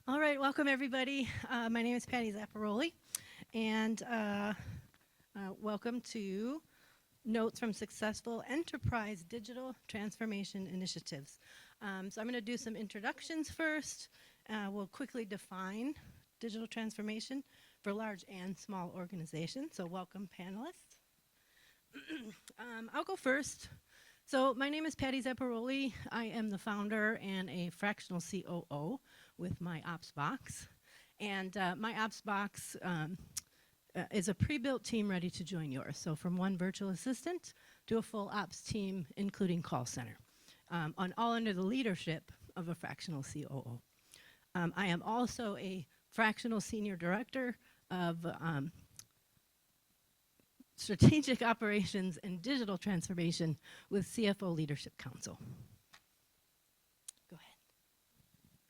All right, welcome everybody. My name is Patty Zapparoli, and welcome to Notes from Successful Enterprise Digital Transformation Initiatives. So I'm going to do some introductions first. We'll quickly define digital transformation for large and small organizations. So welcome panelists. I'll go first. So my name is Patty Zapparoli. I am the founder and a fractional COO with my ops box. And my ops box is a pre-built team ready to join yours. So from one virtual assistant to a full ops team, including call center, all under the leadership of a fractional COO. I am also a fractional senior director of strategic operations and digital transformation with CFO Leadership Council. Go ahead.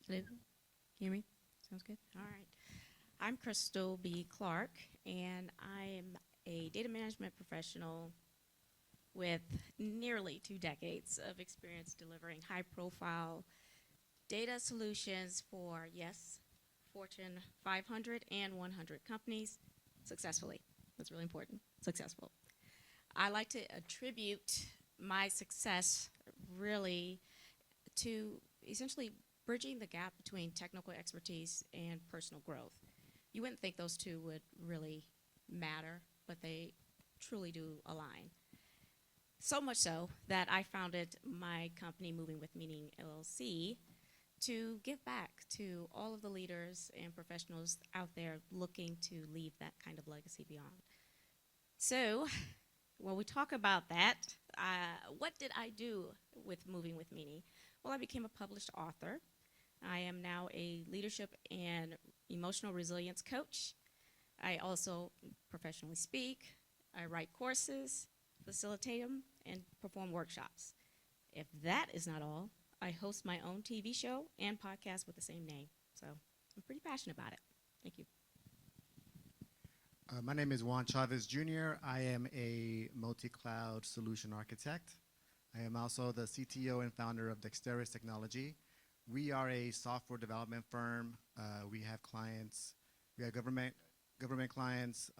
Hello, can you hear me? Sounds good. All right. I'm Crystal B. Clark, and I'm a data management professional with nearly 2 decades of experience delivering high-profile data solutions for, yes, Fortune 500 and 100 companies successfully. That's really important, successful. I like to attribute my success really to essentially bridging the gap between technical expertise and personal growth. You wouldn't think those two would really matter, but they truly do align. So much so that I founded my company, Moving with Meaning LLC, to give back to all of the leaders and professionals out there looking to leave that kind of legacy beyond. So, when we talk about that, what did I do with Moving with Meaning? Well, I became a published author. I am now a leadership and emotional resilience coach. I also professionally speak. I write courses, facilitate them, and perform workshops. If that is not all, I host my own TV show and podcast with the same name. So I'm pretty passionate about it. Thank you. My name is Juan Chavez Jr. I am a multi-cloud solution architect. I am also the CTO and founder of Dexterous Technology. We are a software development firm. We have clients. We have government clients,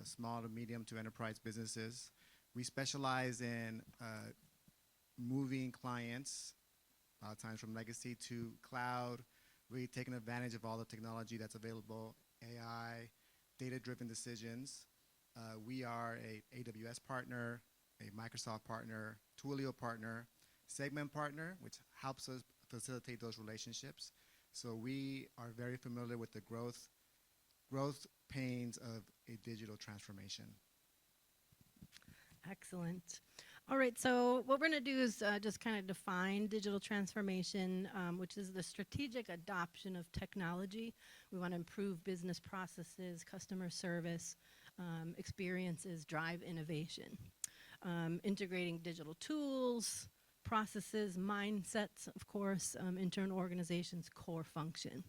small to medium to enterprise businesses. We specialize in moving clients, a lot of times from legacy to cloud, really taking advantage of all the technology that's available, AI, data-driven decisions. We are a AWS partner, a Microsoft partner, Twilio partner, Segment partner, which helps us facilitate those relationships. So we are very familiar with the growth pains of a digital transformation. Excellent. All right, so what we're going to do is just kind of define digital transformation, which is the strategic adoption of technology. We want to improve business processes, customer service, experiences, drive innovation. Integrating digital tools, processes, mindsets, of course, into an organization's core function.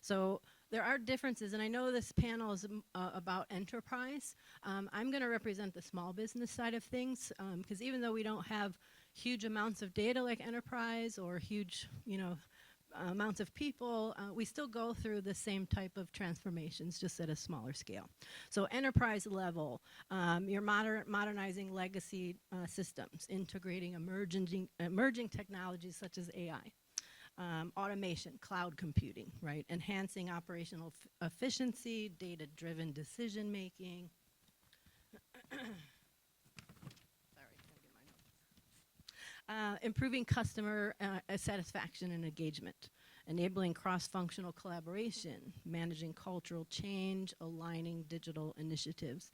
So there are differences, and I know this panel is about enterprise. I'm going to represent the small business side of things, because even though we don't have huge amounts of data like enterprise or huge, amounts of people, we still go through the same type of transformations, just at a smaller scale. So enterprise level, you're modernizing legacy systems, integrating emerging technologies such as AI. Automation, cloud computing, right? Enhancing operational efficiency, data-driven decision making. Improving customer satisfaction and engagement, enabling cross-functional collaboration, managing cultural change, aligning digital initiatives.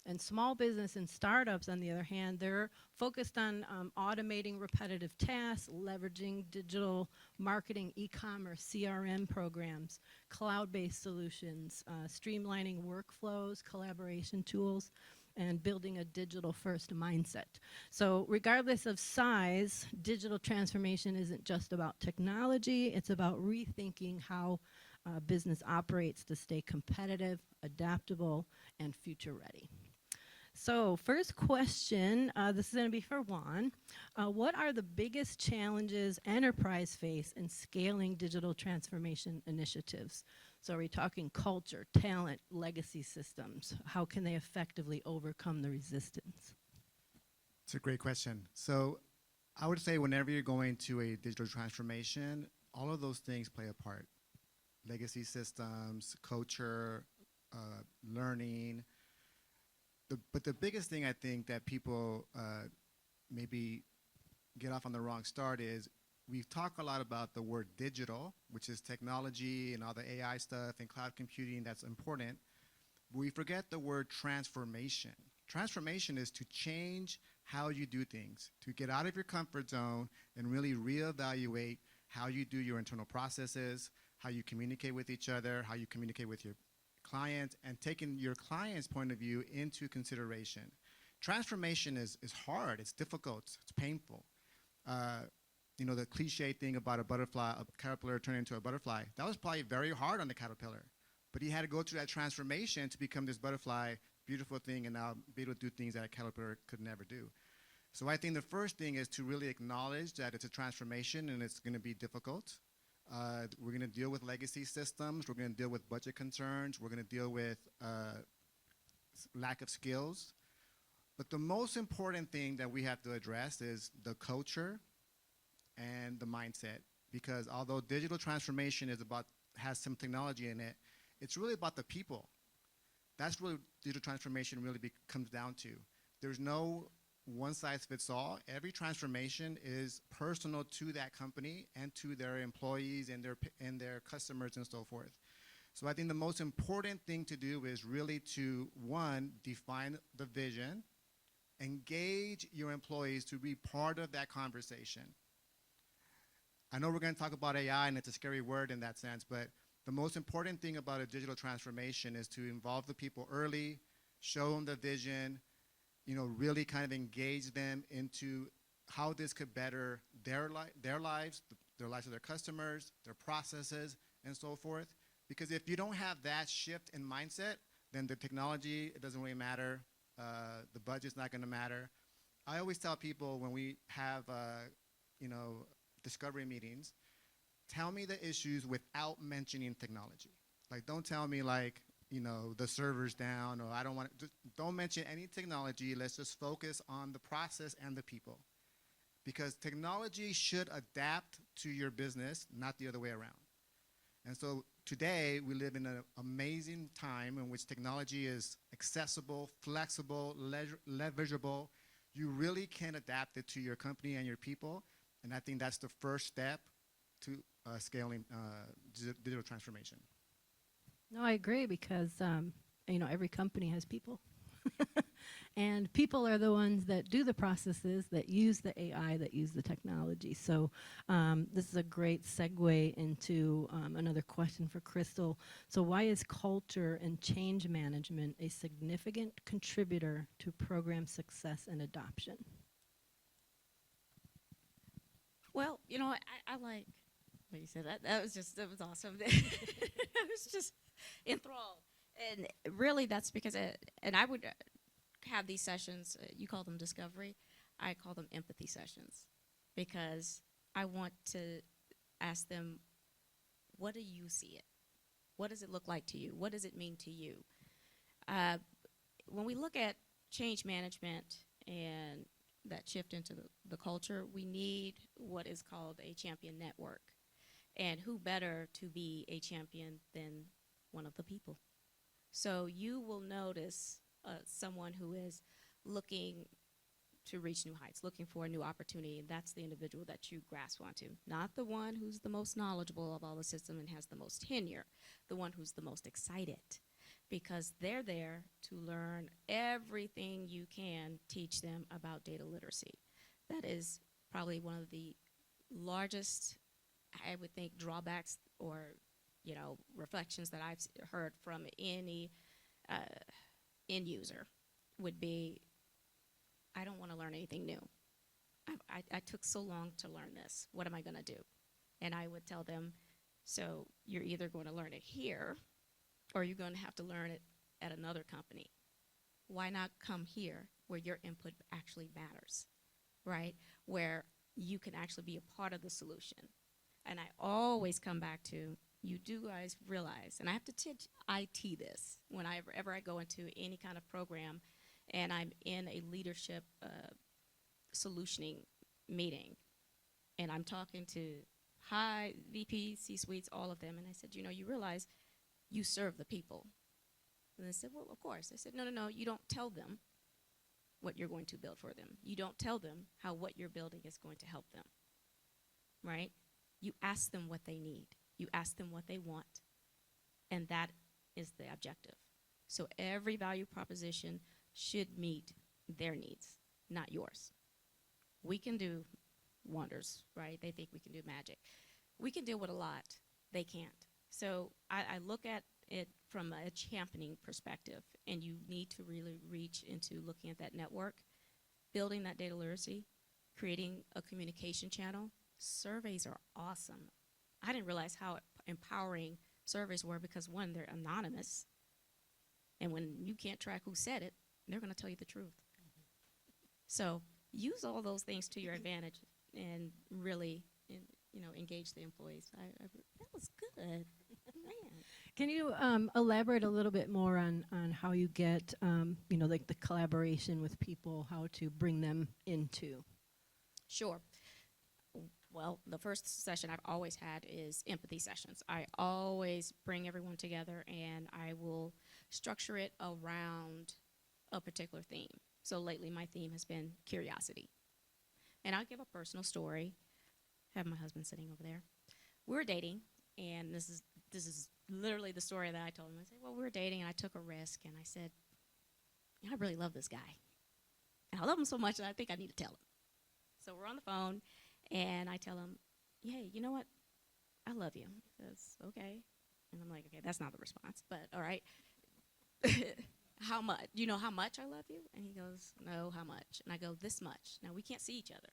And small business and startups, on the other hand, they're focused on automating repetitive tasks, leveraging digital marketing, e-commerce, CRM programs, cloud-based solutions, streamlining workflows, collaboration tools, and building a digital-first mindset. So regardless of size, digital transformation isn't just about technology, it's about rethinking how business operates to stay competitive, adaptable, and future-ready. So, first question, this is going to be for Juan. What are the biggest challenges enterprise face in scaling digital transformation initiatives? So, are we talking culture, talent, legacy systems? How can they effectively overcome the resistance? It's a great question. So I would say whenever you're going to a digital transformation, all of those things play a part. Legacy systems, culture, learning. But the biggest thing I think that people maybe get off on the wrong start is we talk a lot about the word digital, which is technology and all the AI stuff and cloud computing, that's important. But we forget the word transformation. Transformation is to change how you do things, to get out of your comfort zone and really reevaluate how you do your internal processes, how you communicate with each other, how you communicate with your clients, and taking your client's point of view into consideration. Transformation is hard, it's difficult, it's painful. You know, the cliche thing about a butterfly, a caterpillar turning into a butterfly, that was probably very hard on the caterpillar. But he had to go through that transformation to become this butterfly, beautiful thing, and now be able to do things that a caterpillar could never do. So I think the first thing is to really acknowledge that it's a transformation and it's going to be difficult. We're going to deal with legacy systems. We're going to deal with budget concerns. We're going to deal with lack of skills. But the most important thing that we have to address is the culture and the mindset. Because although digital transformation has some technology in it, it's really about the people. That's really digital transformation really comes down to. There's no one size fits all. Every transformation is personal to that company and to their employees and their customers and so forth. So I think the most important thing to do is really to, one, define the vision, engage your employees to be part of that conversation. I know we're going to talk about AI and it's a scary word in that sense, but the most important thing about a digital transformation is to involve the people early, show them the vision, you know, really kind of engage them into how this could better their lives, the lives of their customers, their processes, and so forth. Because if you don't have that shift in mindset, then the technology, it doesn't really matter. The budget's not going to matter. I always tell people when we have, you know, discovery meetings, tell me the issues without mentioning technology. Like, don't tell me like, you know, the server's down, or I don't want to, don't mention any technology. Let's just focus on the process and the people. Because technology should adapt to your business, not the other way around. And so today, we live in an amazing time in which technology is accessible, flexible, leverageable. You really can adapt it to your company and your people. And I think that's the first step to scaling digital transformation. No, I agree because, you know, every company has people. And people are the ones that do the processes, that use the AI, that use the technology. So this is a great segue into another question for Crystal. So why is culture and change management a significant contributor to program success and adoption? Well, you know, I like what you said. That was awesome. I was just enthralled. And really, that's because, and I would have these sessions, you call them discovery, I call them empathy sessions, because I want to ask them, what do you see it? What does it look like to you? What does it mean to you? When we look at change management and that shift into the culture, we need what is called a champion network. And who better to be a champion than one of the people? So you will notice someone who is looking to reach new heights, looking for a new opportunity, and that's the individual that you grasp onto. Not the one who's the most knowledgeable of all the system and has the most tenure, the one who's the most excited, because they're there to learn everything you can teach them about data literacy. That is probably one of the largest, I would think, drawbacks or, you know, reflections that I've heard from any end user would be, I don't want to learn anything new. I took so long to learn this. What am I going to do? And I would tell them, so you're either going to learn it here or you're going to have to learn it at another company. why not come here where your input actually matters, right? Where you can actually be a part of the solution. And I always come back to, you do guys realize, and I have to teach IT this whenever I go into any kind of program and I'm in a leadership solutioning meeting, and I'm talking to high VP, C-suites, all of them, and I said, you realize you serve the people. And they said, well, of course. I said, no, you don't tell them what you're going to build for them. You don't tell them how what you're building is going to help them, right? You ask them what they need. You ask them what they want, and that is the objective. So every value proposition should meet their needs, not yours. We can do wonders, right? They think we can do magic. We can deal with a lot. They can't. So I look at it from a championing perspective, and you need to really reach into looking at that network, building that data literacy, creating a communication channel. Surveys are awesome. I didn't realize how empowering surveys were because, one, they're anonymous, and when you can't track who said it, they're going to tell you the truth. So use all those things to your advantage and really, engage the employees. That was good, man. Can you elaborate a little bit more on how you get, like the collaboration with people, how to bring them into? Sure. Well, the first session I've always had is empathy sessions. I always bring everyone together, and I will structure it around a particular theme. So lately my theme has been curiosity. And I'll give a personal story. I have my husband sitting over there. We were dating, and this is literally the story that I told him. I said, well, we were dating, and I took a risk, and I said, I really love this guy. And I love him so much that I think I need to tell him. So we're on the phone, and I tell him, hey, you know what? I love you. He says, okay. And I'm like, okay, that's not the response, but all right. How much? Do you know how much I love you? And he goes, no, how much? And I go, this much. Now, we can't see each other.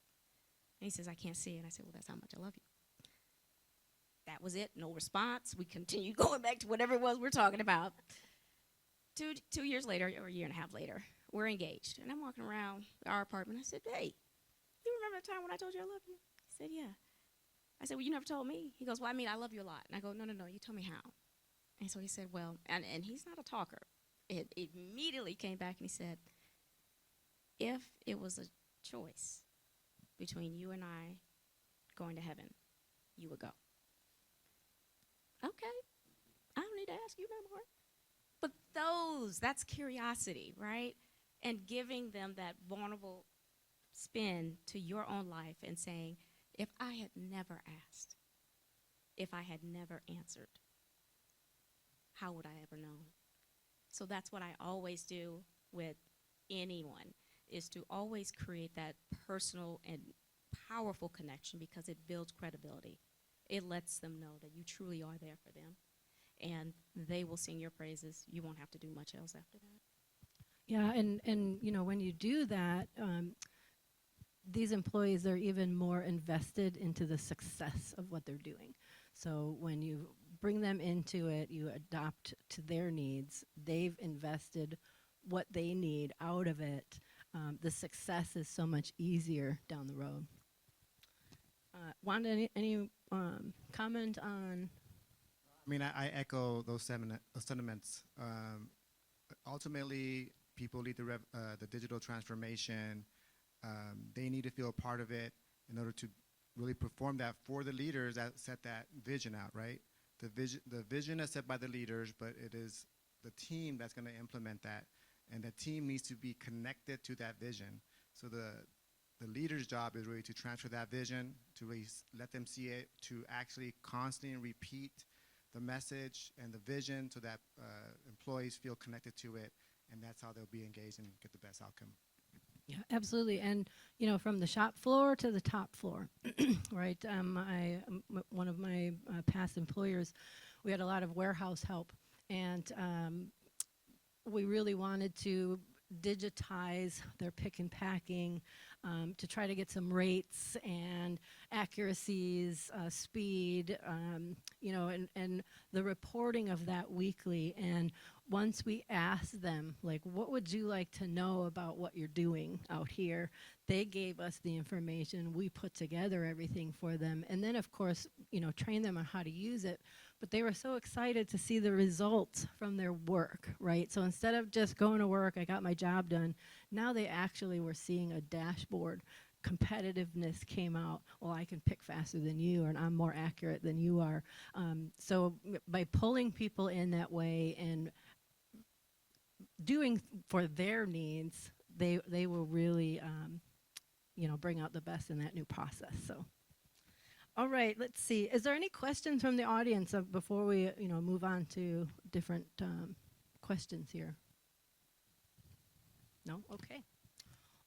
And he says, I can't see. And I said, well, that's how much I love you. That was it. No response. We continued going back to whatever it was we're talking about. Two years later, or a year and a half later, we're engaged. And I'm walking around our apartment. I said, hey, you remember the time when I told you I love you? He said, yeah. I said, well, you never told me. He goes, well, I mean, I love you a lot. And I go, no, you tell me how. And so he said, well, and he's not a talker. It immediately came back and he said, if it was a choice between you and I going to heaven, you would go. Okay, I don't need to ask you no more. But that's curiosity, right? And giving them that vulnerable spin to your own life and saying, if I had never asked, if I had never answered, how would I ever know? So that's what I always do with anyone, is to always create that personal and powerful connection because it builds credibility. It lets them know that you truly are there for them, and they will sing your praises. You won't have to do much else after that. Yeah, and when you do that, these employees are even more invested into the success of what they're doing. So when you bring them into it, you adopt to their needs. They've invested what they need out of it. The success is so much easier down the road. Wanda, any comment on? I mean, I echo those sentiments. Ultimately, people lead the digital transformation. They need to feel a part of it in order to really perform that for the leaders that set that vision out, right? The vision is set by the leaders, but it is the team that's going to implement that, and the team needs to be connected to that vision. So the leader's job is really to transfer that vision, to really let them see it, to actually constantly repeat the message and the vision so that employees feel connected to it, and that's how they'll be engaged and get the best outcome. Yeah, absolutely. And, from the shop floor to the top floor, right? One of my past employers, we had a lot of warehouse help, and we really wanted to digitize their pick and packing to try to get some rates and accuracies, speed, and the reporting of that weekly. And once we asked them, like, what would you like to know about what you're doing out here? They gave us the information. We put together everything for them. And then, of course, train them on how to use it. But they were so excited to see the results from their work, right? So instead of just going to work, I got my job done, now they actually were seeing a dashboard. Competitiveness came out. Well, I can pick faster than you, and I'm more accurate than you are. So by pulling people in that way and doing for their needs, they will really, bring out the best in that new process. So, all right, let's see. Is there any questions from the audience before we, move on to different questions here? No? Okay.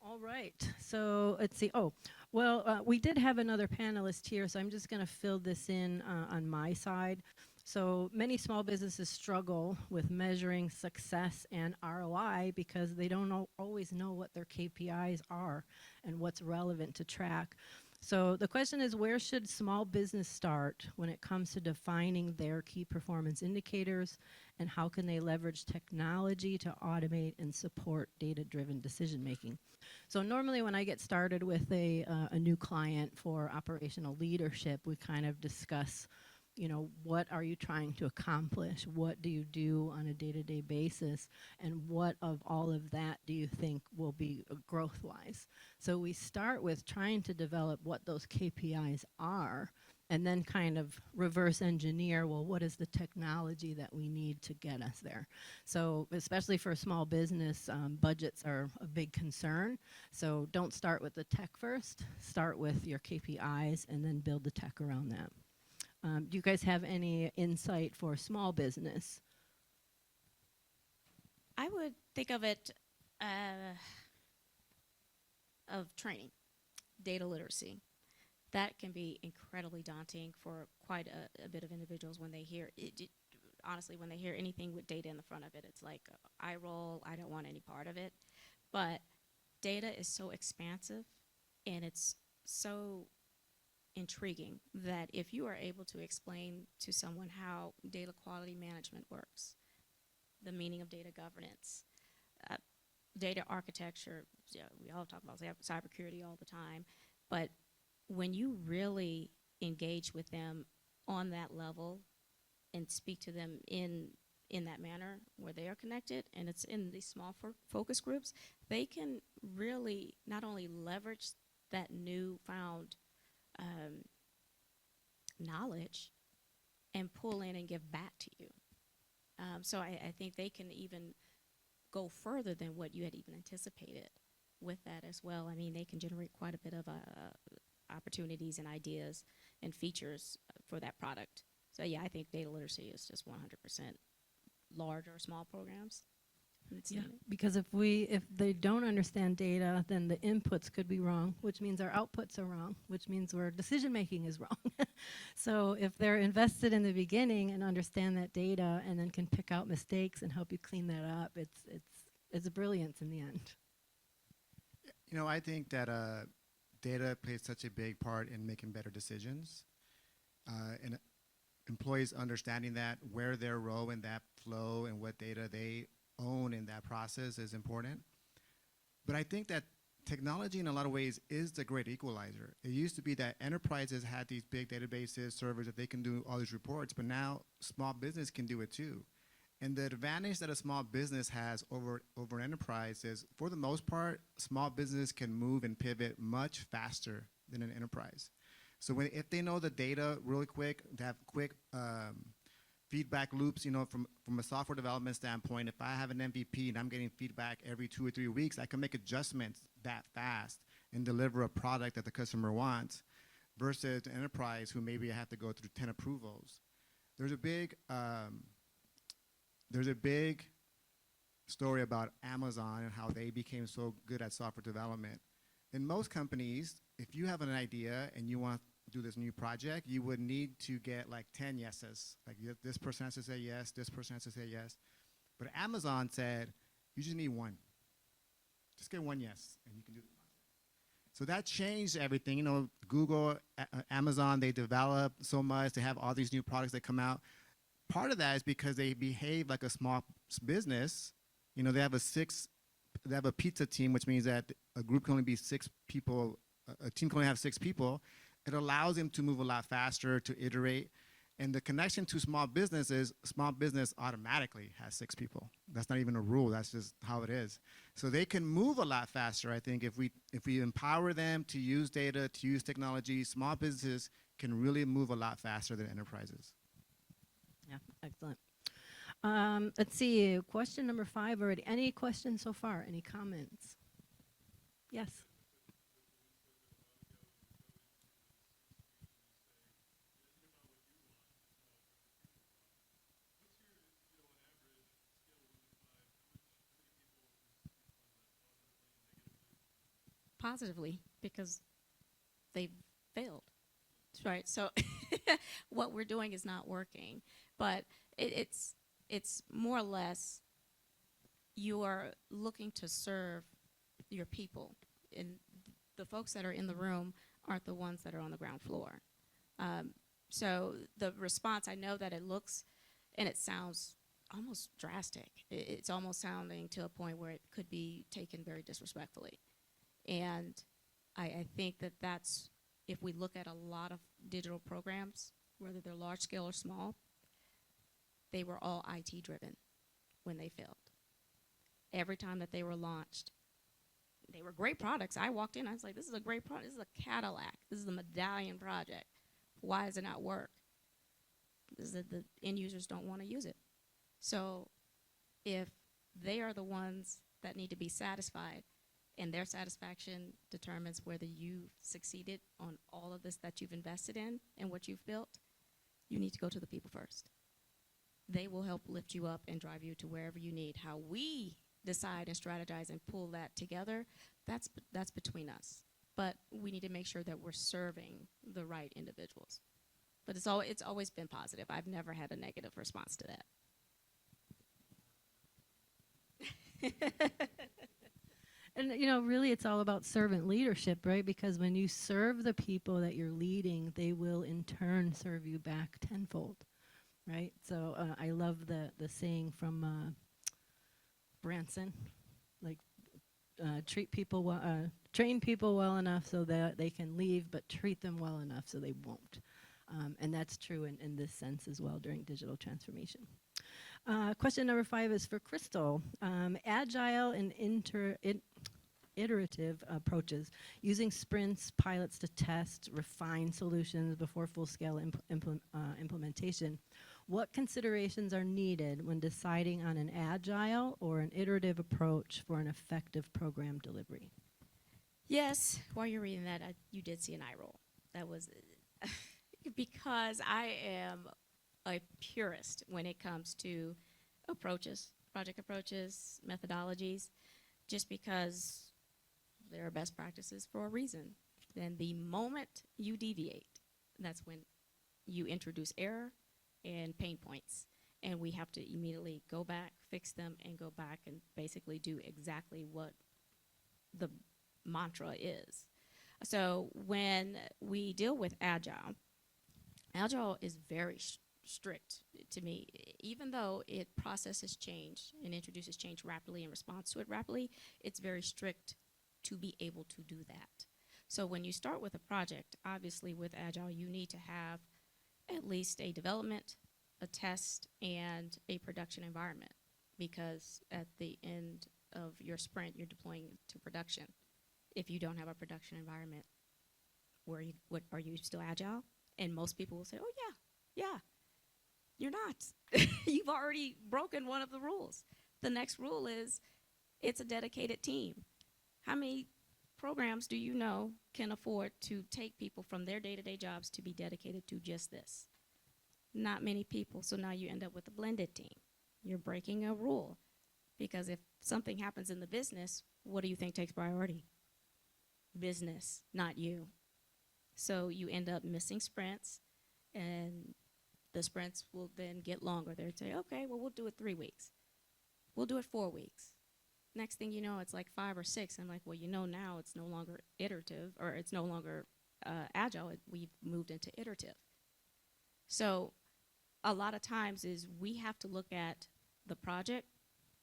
All right. So let's see. Oh, well, we did have another panelist here, so I'm just going to fill this in on my side. So many small businesses struggle with measuring success and ROI because they don't always know what their KPIs are and what's relevant to track. So the question is, where should small business start when it comes to defining their key performance indicators, and how can they leverage technology to automate and support data-driven decision making? So normally when I get started with a new client for operational leadership, we kind of discuss, what are you trying to accomplish? What do you do on a day-to-day basis? And what of all of that do you think will be growth-wise? So we start with trying to develop what those KPIs are, and then kind of reverse engineer, well, what is the technology that we need to get us there? So especially for a small business, budgets are a big concern. So don't start with the tech first. Start with your KPIs and then build the tech around that. Do you guys have any insight for small business? I would think of it of training, data literacy. That can be incredibly daunting for quite a bit of individuals when they hear it. Honestly, when they hear anything with data in the front of it, it's like eye roll. I don't want any part of it. But data is so expansive, and it's so intriguing that if you are able to explain to someone how data quality management works, the meaning of data governance, data architecture, we all talk about cybersecurity all the time, but when you really engage with them on that level and speak to them in that manner where they are connected, and it's in these small focus groups, they can really not only leverage that newfound knowledge and pull in and give back to you. So I think they can even go further than what you had even anticipated with that as well. I mean, they can generate quite a bit of opportunities and ideas and features for that product. So yeah, I think data literacy is just 100% large or small programs. Yeah, because if they don't understand data, then the inputs could be wrong, which means our outputs are wrong, which means our decision making is wrong. So if they're invested in the beginning and understand that data and then can pick out mistakes and help you clean that up, it's a brilliance in the end. I think that data plays such a big part in making better decisions, and employees understanding that, where their role in that flow and what data they own in that process is important. But I think that technology in a lot of ways is the great equalizer. It used to be that enterprises had these big databases, servers that they can do all these reports, but now small business can do it too. And the advantage that a small business has over enterprise is, for the most part, small business can move and pivot much faster than an enterprise. So if they know the data really quick, they have quick feedback loops, from a software development standpoint. If I have an MVP and I'm getting feedback every 2 or 3 weeks, I can make adjustments that fast and deliver a product that the customer wants, versus an enterprise who maybe have to go through 10 approvals. There's a big story about Amazon and how they became so good at software development. In most companies, if you have an idea and you want to do this new project, you would need to get like 10 yeses. Like this person has to say yes, this person has to say yes. But Amazon said, you just need one. Just get one yes, and you can do the project. So that changed everything. Google, Amazon, they develop so much. They have all these new products that come out. part of that is because they behave like a small business. You know, they have a pizza team, which means that a group can only be 6 people, a team can only have 6 people. It allows them to move a lot faster, to iterate. And the connection to small business is small business automatically has 6 people. That's not even a rule, that's just how it is. So they can move a lot faster, I think, if we empower them to use data, to use technology. Small businesses can really move a lot faster than enterprises. Yeah, excellent. Let's see, question number 5 already. Any questions so far? Any comments? Yes. Positively, because they've failed, right? So what we're doing is not working, but it's more or less you are looking to serve your people, and the folks that are in the room aren't the ones that are on the ground floor. So the response, I know that it looks and it sounds almost drastic. It's almost sounding to a point where it could be taken very disrespectfully. And I think that that's, if we look at a lot of digital programs, whether they're large scale or small, they were all IT driven when they failed. Every time that they were launched, they were great products. I walked in, I was like, this is a great product. This is a Cadillac. This is the Medallion project. Why does it not work? Because the end users don't want to use it. So if they are the ones that need to be satisfied, and their satisfaction determines whether you've succeeded on all of this that you've invested in and what you've built, you need to go to the people first. They will help lift you up and drive you to wherever you need. How we decide and strategize and pull that together, that's between us. But we need to make sure that we're serving the right individuals. But it's always been positive. I've never had a negative response to that. And, you know, really it's all about servant leadership, right? Because when you serve the people that you're leading, they will in turn serve you back tenfold, right? So I love the saying from Branson, like train people well enough so that they can leave, but treat them well enough so they won't. And that's true in this sense as well during digital transformation. Question number 5 is for Crystal. Agile and iterative approaches, using sprints, pilots to test, refine solutions before full-scale implementation. What considerations are needed when deciding on an agile or an iterative approach for an effective program delivery? Yes, while you're reading that, you did see an eye roll. That was because I am a purist when it comes to approaches, project approaches, methodologies, just because there are best practices for a reason. Then the moment you deviate, that's when you introduce error and pain points. And we have to immediately go back, fix them, and go back and basically do exactly what the mantra is. So when we deal with Agile is very strict to me. Even though it processes change and introduces change rapidly and responds to it rapidly, it's very strict to be able to do that. So when you start with a project, obviously with Agile, you need to have at least a development, a test, and a production environment, because at the end of your sprint, you're deploying to production. If you don't have a production environment, what are you still Agile? And most people will say, oh yeah, you're not. You've already broken one of the rules. The next rule is it's a dedicated team. How many programs do you know can afford to take people from their day-to-day jobs to be dedicated to just this? Not many people, so now you end up with a blended team. You're breaking a rule, because if something happens in the business, what do you think takes priority? Business, not you. So you end up missing sprints, and the sprints will then get longer. They'll say, okay, well, we'll do it 3 weeks. We'll do it 4 weeks. Next thing you know, it's like 5 or 6. I'm like, well, you know, now it's no longer iterative, or it's no longer agile. We've moved into iterative. So a lot of times is we have to look at the project,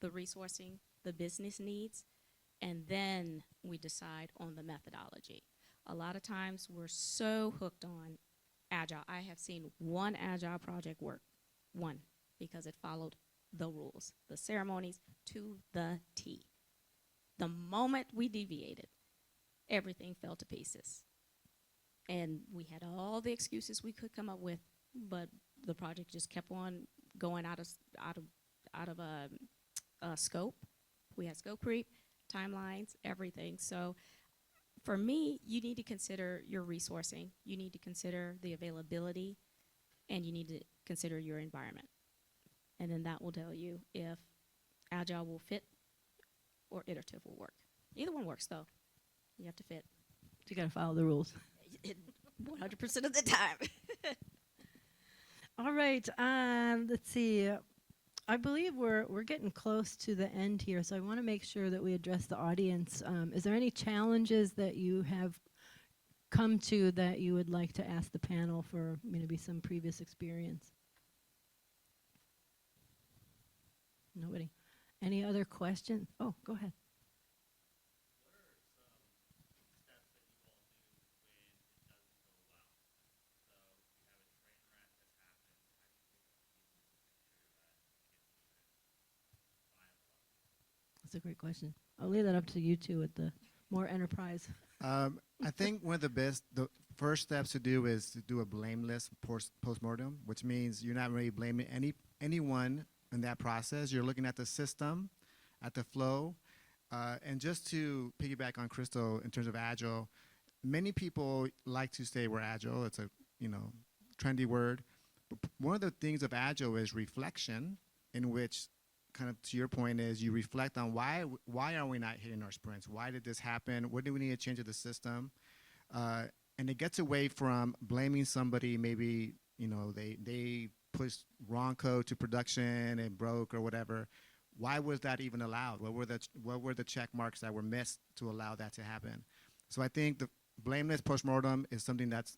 the resourcing, the business needs, and then we decide on the methodology. A lot of times we're so hooked on Agile. I have seen one Agile project work, one, because it followed the rules, the ceremonies to the T. The moment we deviated, everything fell to pieces. And we had all the excuses we could come up with, but the project just kept on going out of scope. We had scope creep, timelines, everything. So for me, you need to consider your resourcing, you need to consider the availability, and you need to consider your environment. And then that will tell you if Agile will fit or iterative will work. Either one works, though. You have to fit. You got to follow the rules. 100% of the time. All right. Let's see. I believe we're getting close to the end here, so I want to make sure that we address the audience. Is there any challenges that you have come to that you would like to ask the panel for maybe some previous experience? Nobody. Any other questions? Oh, go ahead. That's a great question. I'll leave that up to you two with the more enterprise. I think one of the first steps to do is to do a blameless postmortem, which means you're not really blaming anyone in that process. You're looking at the system, at the flow. And just to piggyback on Crystal in terms of Agile, many people like to say we're Agile. It's a trendy word. But one of the things of Agile is reflection, in which, kind of to your point, is you reflect on why are we not hitting our sprints? Why did this happen? What do we need to change to the system? And it gets away from blaming somebody. Maybe they pushed wrong code to production and broke or whatever. Why was that even allowed? What were the check marks that were missed to allow that to happen? So I think the blameless postmortem is something that's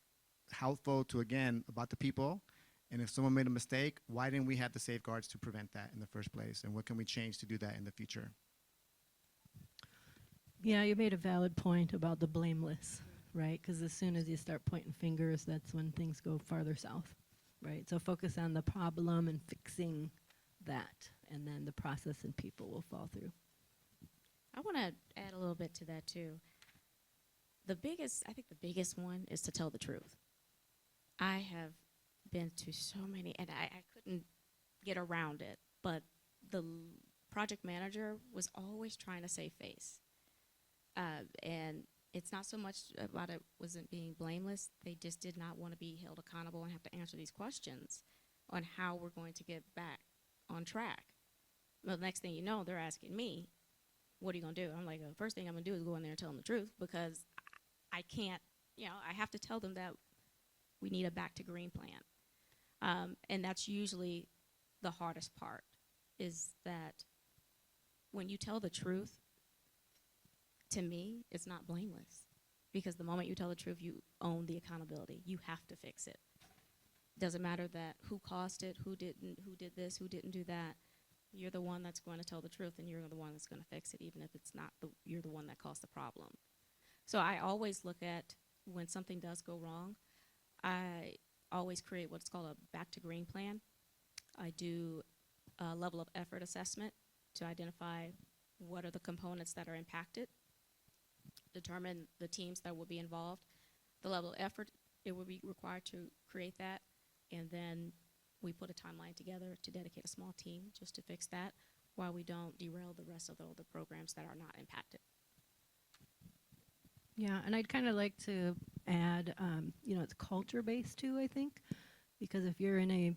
helpful to, again, about the people. And if someone made a mistake, why didn't we have the safeguards to prevent that in the first place? And what can we change to do that in the future? Yeah, you made a valid point about the blameless, right? Because as soon as you start pointing fingers, that's when things go farther south, right? So focus on the problem and fixing that, and then the process and people will fall through. I want to add a little bit to that, too. I think the biggest one is to tell the truth. I have been to so many, and I couldn't get around it, but the project manager was always trying to save face. And it's not so much about it wasn't being blameless. They just did not want to be held accountable and have to answer these questions on how we're going to get back on track. Well, the next thing you know, they're asking me, what are you going to do? I'm like, the first thing I'm going to do is go in there and tell them the truth, because I can't, I have to tell them that we need a back to green plan. And that's usually the hardest part, is that when you tell the truth, to me, it's not blameless. Because the moment you tell the truth, you own the accountability. You have to fix it. Doesn't matter that who caused it, who did this, who didn't do that. You're the one that's going to tell the truth, and you're the one that's going to fix it, even if it's not you're the one that caused the problem. So I always look at when something does go wrong, I always create what's called a back to green plan. I do a level of effort assessment to identify what are the components that are impacted, determine the teams that will be involved, the level of effort it will be required to create that, and then we put a timeline together to dedicate a small team just to fix that, while we don't derail the rest of the other programs that are not impacted. Yeah, and I'd kind of like to add, it's culture-based too, I think, because if you're in a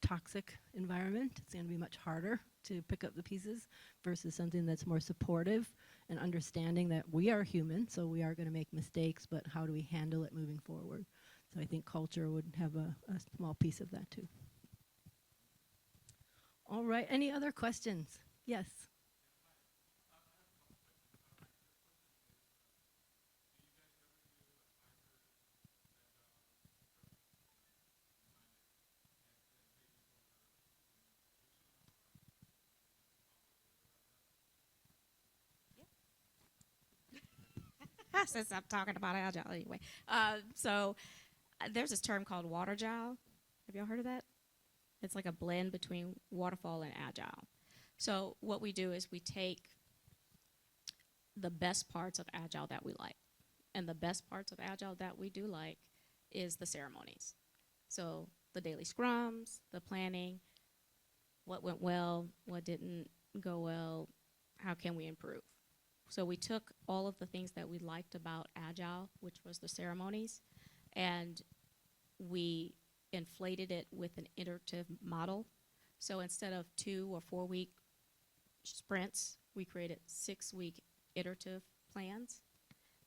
toxic environment, it's going to be much harder to pick up the pieces versus something that's more supportive and understanding that we are human, so we are going to make mistakes, but how do we handle it moving forward? So I think culture would have a small piece of that too. All right, any other questions? Yes. since I'm talking about agile anyway. There's this term called water agile. Have y'all heard of that? It's like a blend between waterfall and agile. So what we do is we take the best parts of agile that we like. And the best parts of agile that we do like is the ceremonies. So the daily scrums, the planning, what went well, what didn't go well, how can we improve? So we took all of the things that we liked about agile, which was the ceremonies, and we inflated it with an iterative model. So instead of 2 or 4 week sprints, we created 6-week iterative plans.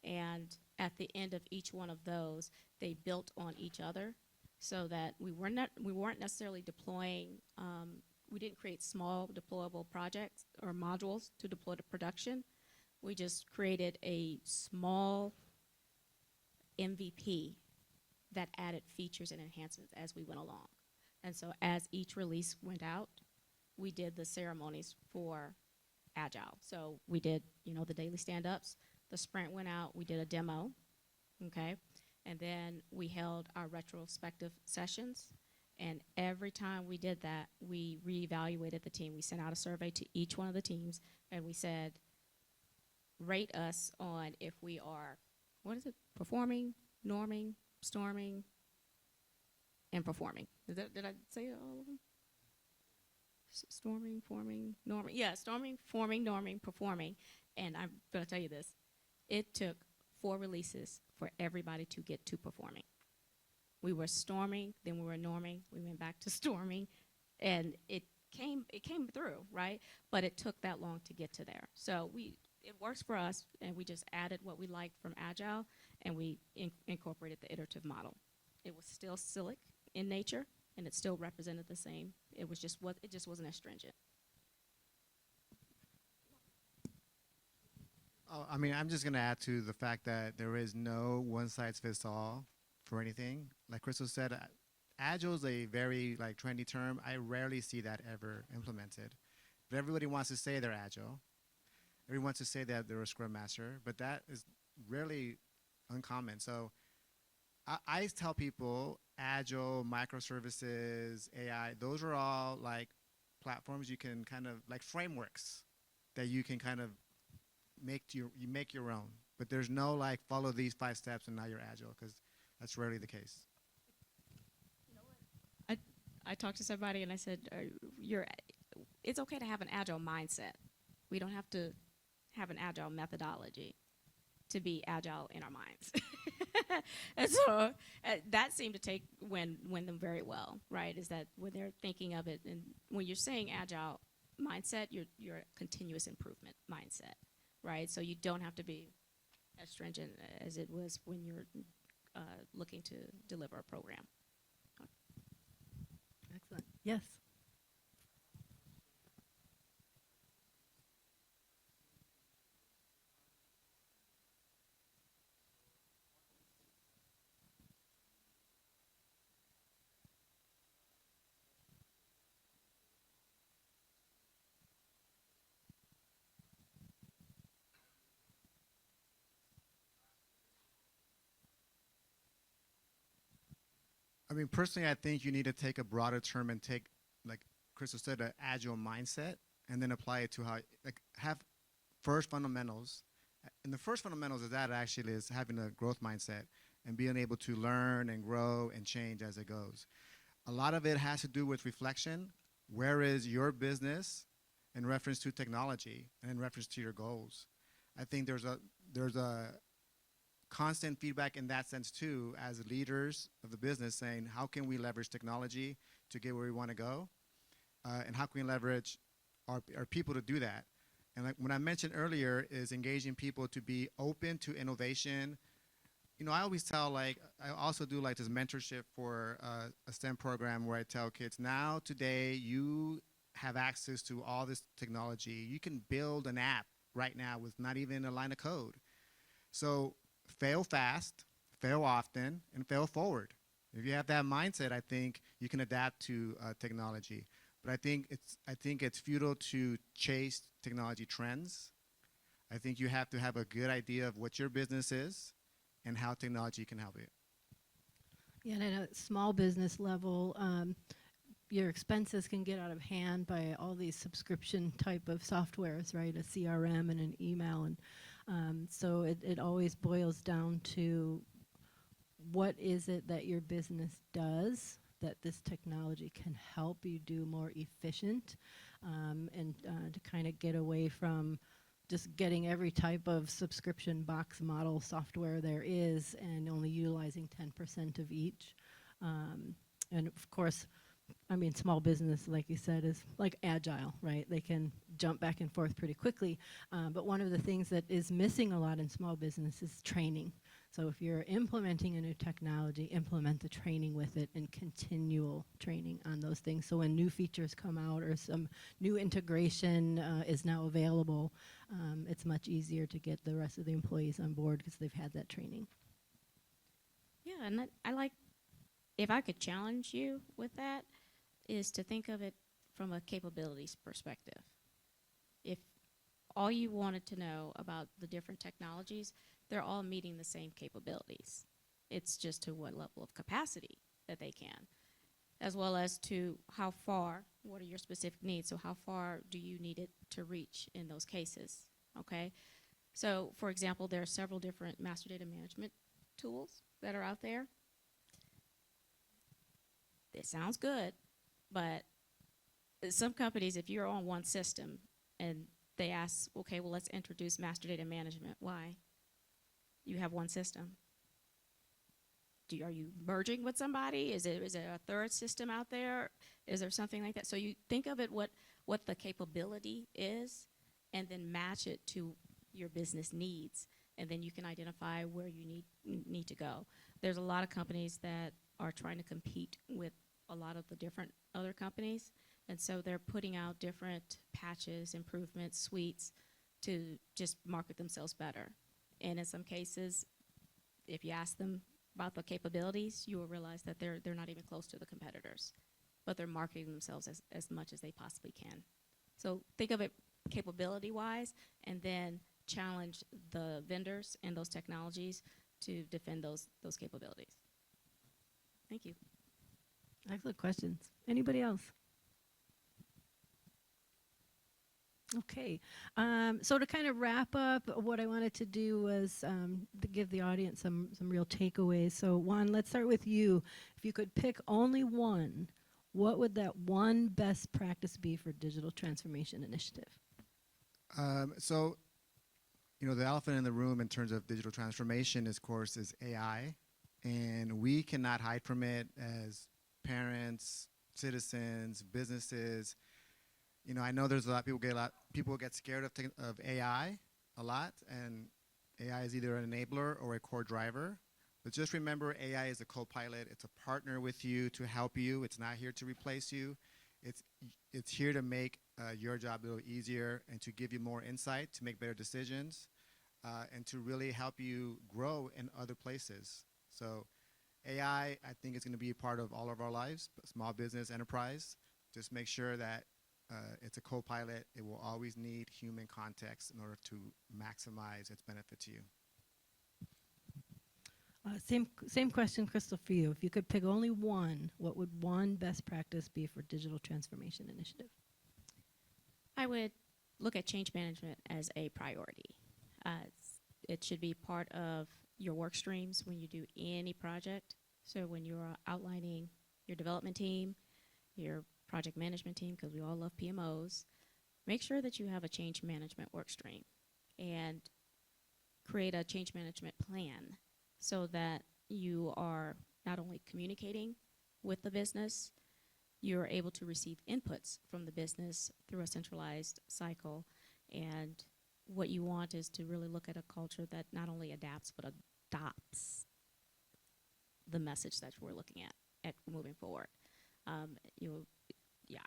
And at the end of each one of those, they built on each other so that we weren't necessarily deploying, we didn't create small deployable projects or modules to deploy to production. We just created a small MVP that added features and enhancements as we went along. And so as each release went out, we did the ceremonies for Agile. So we did, the daily stand-ups. The sprint went out, we did a demo, okay? And then we held our retrospective sessions. And every time we did that, we reevaluated the team. We sent out a survey to each one of the teams, and we said, rate us on if we are, performing, norming, storming, and performing. Did I say all of them? Storming, forming, norming. Yeah, storming, forming, norming, performing. And I'm going to tell you this. It took 4 releases for everybody to get to performing. We were storming, then we were norming, we went back to storming, and it came through, right? But it took that long to get to there. So it works for us, and we just added what we liked from Agile, and we incorporated the iterative model. It was still Silic in nature, and it still represented the same. It just wasn't as stringent. Oh, I mean, I'm just going to add to the fact that there is no one-size-fits-all for anything. Like Crystal said, Agile is a very trendy term. I rarely see that ever implemented. But everybody wants to say they're Agile. Everyone wants to say that they're a Scrum Master, but that is rarely uncommon. So I tell people Agile, microservices, AI, those are all platforms you can kind of frameworks that you can kind of make your own. But there's no follow these 5 steps and now you're Agile, because that's rarely the case. You know what? I talked to somebody and I said, it's okay to have an Agile mindset. We don't have to have an Agile methodology to be Agile in our minds. And so that seemed to win them very well, right? Is that when they're thinking of it, and when you're saying Agile mindset, you're a continuous improvement mindset, right? So you don't have to be as stringent as it was when you're looking to deliver a program. Excellent. Yes. I mean, personally, I think you need to take a broader term and take, like Crystal said, an Agile mindset, and then apply it to have first fundamentals. And the first fundamentals of that actually is having a growth mindset and being able to learn and grow and change as it goes. A lot of it has to do with reflection. Where is your business in reference to technology and in reference to your goals? I think there's a constant feedback in that sense too, as leaders of the business, saying how can we leverage technology to get where we want to go, and how can we leverage our people to do that. And when I mentioned earlier is engaging people to be open to innovation. I always tell, I also do this mentorship for a STEM program where I tell kids, now today you have access to all this technology. You can build an app right now with not even a line of code. So fail fast, fail often, and fail forward. If you have that mindset, I think you can adapt to technology. But I think it's futile to chase technology trends. I think you have to have a good idea of what your business is and how technology can help it. Yeah, and at a small business level, your expenses can get out of hand by all these subscription type of softwares, right? A CRM and an email, and so it always boils down to what is it that your business does that this technology can help you do more efficient, and to kind of get away from just getting every type of subscription box model software there is and only utilizing 10% of each. And of course, I mean, small business, like you said, is like agile, right? They can jump back and forth pretty quickly. But one of the things that is missing a lot in small business is training. So if you're implementing a new technology, implement the training with it and continual training on those things. So when new features come out or some new integration is now available, it's much easier to get the rest of the employees on board because they've had that training. Yeah, and I like, if I could challenge you with that, is to think of it from a capabilities perspective. If all you wanted to know about the different technologies, they're all meeting the same capabilities. It's just to what level of capacity that they can, as well as to how far, what are your specific needs, so how far do you need it to reach in those cases, okay? So, for example, there are several different master data management tools that are out there. It sounds good, but some companies, if you're on one system and they ask, okay, well, let's introduce master data management. Why? You have one system. Are you merging with somebody? Is it a third system out there? Is there something like that? So you think of it what the capability is, and then match it to your business needs, and then you can identify where you need to go. There's a lot of companies that are trying to compete with a lot of the different other companies, and so they're putting out different patches, improvements, suites to just market themselves better. And in some cases, if you ask them about the capabilities, you will realize that they're not even close to the competitors, but they're marketing themselves as much as they possibly can. So think of it capability-wise, and then challenge the vendors and those technologies to defend those capabilities. Thank you. Excellent questions. Anybody else? Okay, so to kind of wrap up, what I wanted to do was to give the audience some real takeaways. So Juan, let's start with you. If you could pick only one, what would that one best practice be for digital transformation initiative? So, you know, the elephant in the room in terms of digital transformation, of course, is AI. And we cannot hide from it as parents, citizens, businesses. You know, I know there's a lot of people get scared of AI a lot, and AI is either an enabler or a core driver. But just remember, AI is a co-pilot. It's a partner with you to help you. It's not here to replace you. It's here to make your job a little easier and to give you more insight, to make better decisions, and to really help you grow in other places. So AI, I think, is going to be a part of all of our lives, small business, enterprise. Just make sure that it's a co-pilot. It will always need human context in order to maximize its benefit to you. Same question, Crystal, for you. If you could pick only one, what would one best practice be for digital transformation initiative? I would look at change management as a priority. It should be part of your work streams when you do any project. So when you're outlining your development team, your project management team, because we all love PMOs, make sure that you have a change management work stream and create a change management plan so that you are not only communicating with the business, you're able to receive inputs from the business through a centralized cycle. And what you want is to really look at a culture that not only adapts but adopts the message that we're looking at moving forward.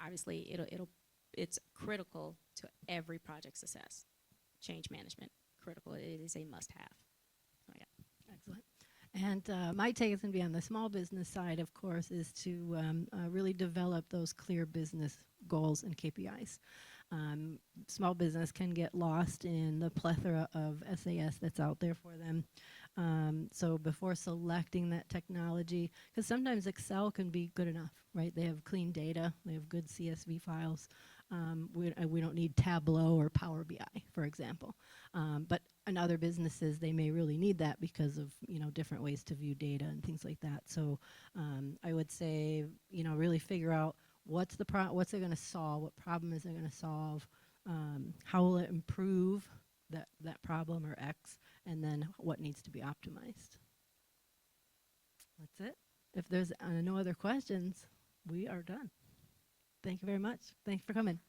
Obviously it's critical to every project success. Change management, critical. It is a must-have. Excellent. And my take is going to be on the small business side, of course, is to really develop those clear business goals and KPIs. Small business can get lost in the plethora of SAS that's out there for them. So before selecting that technology, because sometimes Excel can be good enough, right? They have clean data, they have good CSV files. We don't need Tableau or Power BI, for example. But in other businesses, they may really need that because of different ways to view data and things like that. So I would say really figure out what's it going to solve, what problem is it going to solve, how will it improve that problem or X, and then what needs to be optimized. That's it. If there's no other questions, we are done. Thank you very much. Thanks for coming.